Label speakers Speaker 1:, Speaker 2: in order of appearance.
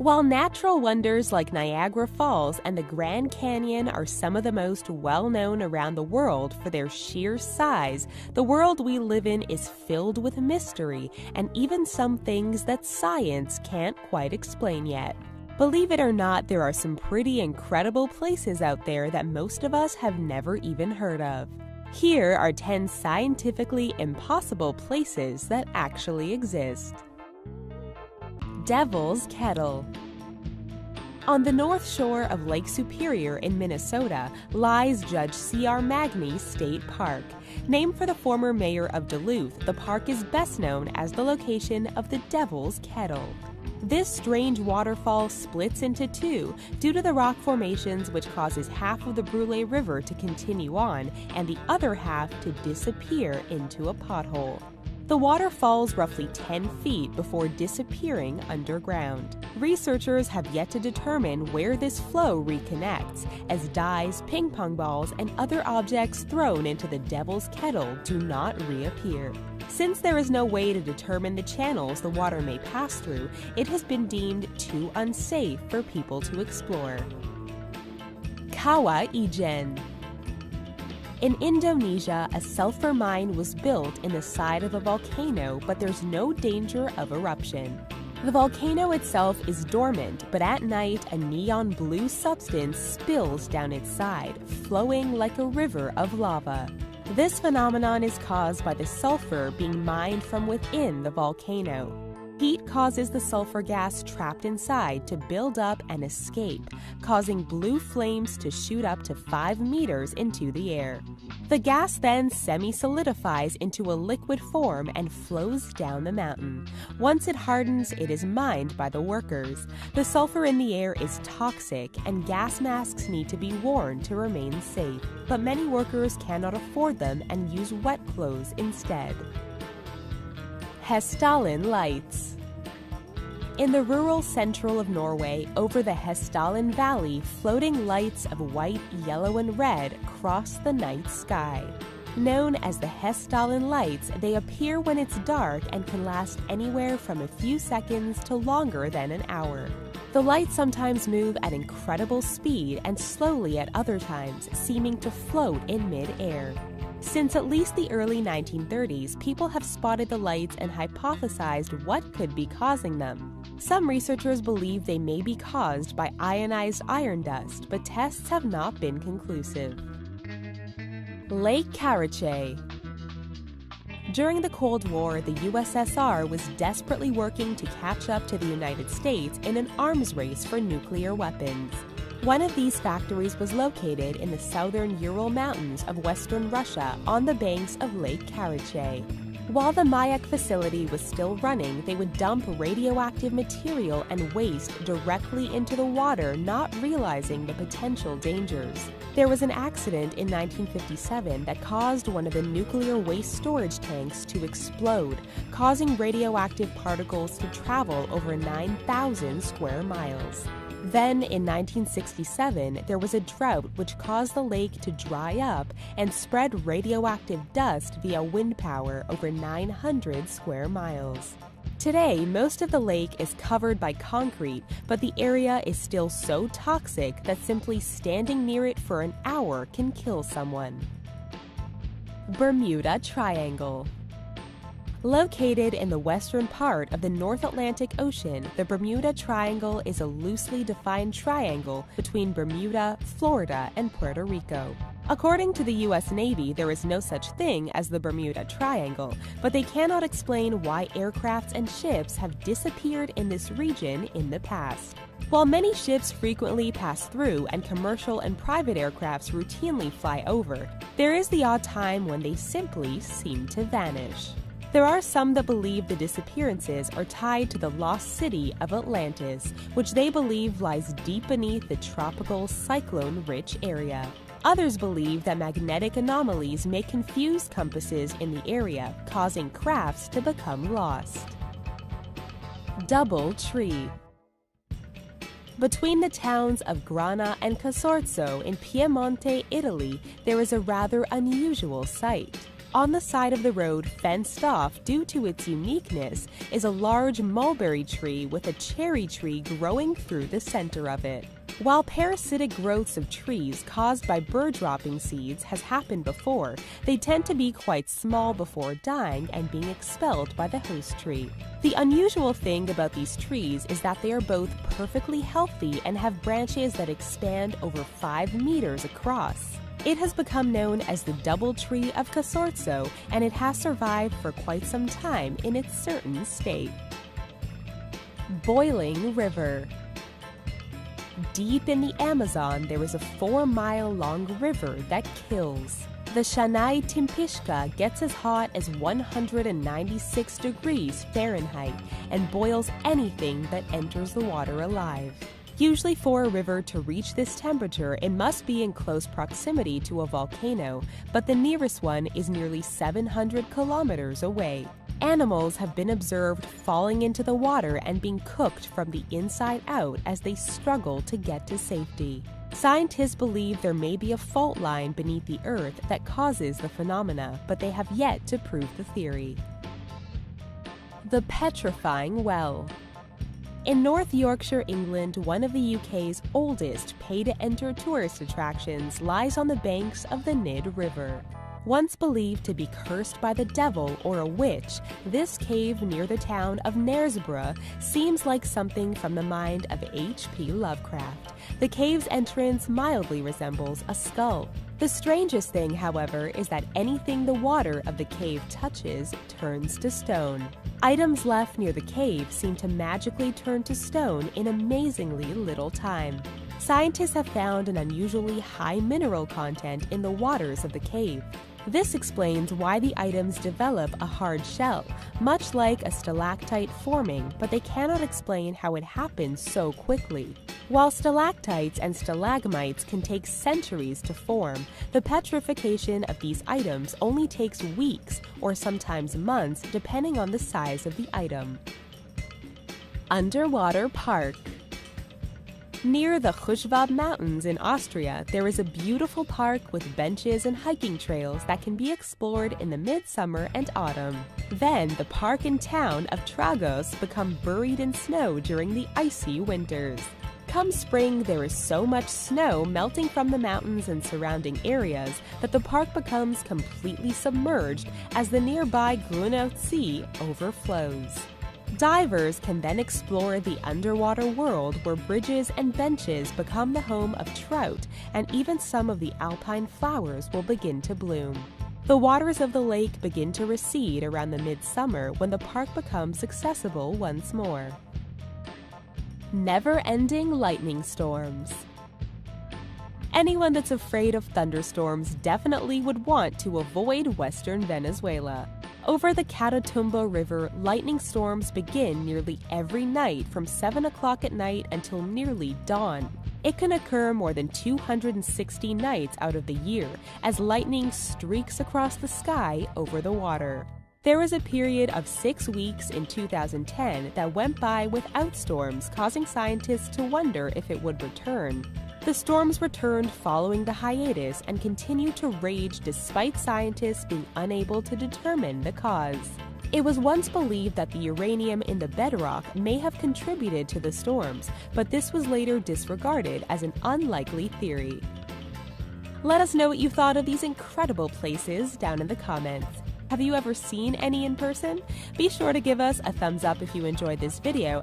Speaker 1: While natural wonders like Niagara Falls and the Grand Canyon are some of the most well-known around the world for their sheer size, the world we live in is filled with mystery and even some things that science can't quite explain yet. Believe it or not, there are some pretty incredible places out there that most of us have never even heard of. Here are 10 scientifically impossible places that actually exist. Devil's Kettle. On the north shore of Lake Superior in Minnesota lies Judge C.R. Magny State Park. Named for the former mayor of Duluth, the park is best known as the location of the Devil's Kettle. This strange waterfall splits into two due to the rock formations, which causes half of the Brule River to continue on and the other half to disappear into a pothole. The water falls roughly 10 feet before disappearing underground. Researchers have yet to determine where this flow reconnects, as dice, ping pong balls, and other objects thrown into the Devil's Kettle do not reappear. Since there is no way to determine the channels the water may pass through, it has been deemed too unsafe for people to explore. Kawah Ijen. In Indonesia, a sulfur mine was built in the side of a volcano, but there's no danger of eruption. The volcano itself is dormant, but at night a neon blue substance spills down its side, flowing like a river of lava. This phenomenon is caused by the sulfur being mined from within the volcano. Heat causes the sulfur gas trapped inside to build up and escape, causing blue flames to shoot up to 5 meters into the air. The gas then semi-solidifies into a liquid form and flows down the mountain. Once it hardens, it is mined by the workers. The sulfur in the air is toxic, and gas masks need to be worn to remain safe. But many workers cannot afford them and use wet clothes instead. Hessdalen Lights. In the rural central of Norway, over the Hessdalen Valley, floating lights of white, yellow, and red cross the night sky. Known as the Hessdalen Lights, they appear when it's dark and can last anywhere from a few seconds to longer than an hour. The lights sometimes move at incredible speed and slowly at other times, seeming to float in mid-air. Since at least the early 1930s, people have spotted the lights and hypothesized what could be causing them. Some researchers believe they may be caused by ionized iron dust, but tests have not been conclusive. Lake Karachay. During the Cold War, the USSR was desperately working to catch up to the United States in an arms race for nuclear weapons. One of these factories was located in the southern Ural Mountains of western Russia on the banks of Lake Karachay. While the Mayak facility was still running, they would dump radioactive material and waste directly into the water, not realizing the potential dangers. There was an accident in 1957 that caused one of the nuclear waste storage tanks to explode, causing radioactive particles to travel over 9,000 square miles. Then, in 1967, there was a drought which caused the lake to dry up and spread radioactive dust via wind power over 900 square miles. Today, most of the lake is covered by concrete, but the area is still so toxic that simply standing near it for an hour can kill someone. Bermuda Triangle. Located in the western part of the North Atlantic Ocean, the Bermuda Triangle is a loosely defined triangle between Bermuda, Florida, and Puerto Rico. According to the U.S. Navy, there is no such thing as the Bermuda Triangle, but they cannot explain why aircrafts and ships have disappeared in this region in the past. While many ships frequently pass through and commercial and private aircrafts routinely fly over, there is the odd time when they simply seem to vanish. There are some that believe the disappearances are tied to the lost city of Atlantis, which they believe lies deep beneath the tropical cyclone-rich area. Others believe that magnetic anomalies may confuse compasses in the area, causing crafts to become lost. Double Tree. Between the towns of Grana and Casorzo in Piemonte, Italy, there is a rather unusual sight. On the side of the road, fenced off due to its uniqueness, is a large mulberry tree with a cherry tree growing through the center of it. While parasitic growths of trees caused by bird dropping seeds has happened before, they tend to be quite small before dying and being expelled by the host tree. The unusual thing about these trees is that they are both perfectly healthy and have branches that expand over 5 meters across. It has become known as the double tree of Casorzo, and it has survived for quite some time in its certain state. Boiling River. Deep in the Amazon, there is a 4-mile-long river that kills. The Shanai Timpishka gets as hot as 196 degrees Fahrenheit and boils anything that enters the water alive. Usually for a river to reach this temperature, it must be in close proximity to a volcano, but the nearest one is nearly 700 kilometers away. Animals have been observed falling into the water and being cooked from the inside out as they struggle to get to safety. Scientists believe there may be a fault line beneath the earth that causes the phenomena, but they have yet to prove the theory. The Petrifying Well. In North Yorkshire, England, one of the UK's oldest pay-to-enter tourist attractions lies on the banks of the Nid River. Once believed to be cursed by the devil or a witch, this cave near the town of Knaresborough seems like something from the mind of H.P. Lovecraft. The cave's entrance mildly resembles a skull. The strangest thing, however, is that anything the water of the cave touches turns to stone. Items left near the cave seem to magically turn to stone in amazingly little time. Scientists have found an unusually high mineral content in the waters of the cave. This explains why the items develop a hard shell, much like a stalactite forming, but they cannot explain how it happens so quickly. While stalactites and stalagmites can take centuries to form, the petrification of these items only takes weeks or sometimes months depending on the size of the item. Underwater Park. Near the Huschwab Mountains in Austria, there is a beautiful park with benches and hiking trails that can be explored in the midsummer and autumn. Then, the park and town of Tragos become buried in snow during the icy winters. Come spring, there is so much snow melting from the mountains and surrounding areas that the park becomes completely submerged as the nearby Grunau Sea overflows. Divers can then explore the underwater world where bridges and benches become the home of trout, and even some of the alpine flowers will begin to bloom. The waters of the lake begin to recede around the midsummer when the park becomes accessible once more. Never-ending lightning storms. Anyone that's afraid of thunderstorms definitely would want to avoid western Venezuela. Over the Catatumbo River, lightning storms begin nearly every night from 7 o'clock at night until nearly dawn. It can occur more than 260 nights out of the year as lightning streaks across the sky over the water. There was a period of 6 weeks in 2010 that went by without storms, causing scientists to wonder if it would return. The storms returned following the hiatus and continue to rage despite scientists being unable to determine the cause. It was once believed that the uranium in the bedrock may have contributed to the storms, but this was later disregarded as an unlikely theory. Let us know what you thought of these incredible places down in the comments. Have you ever seen any in person? Be sure to give us a thumbs up if you enjoyed this video.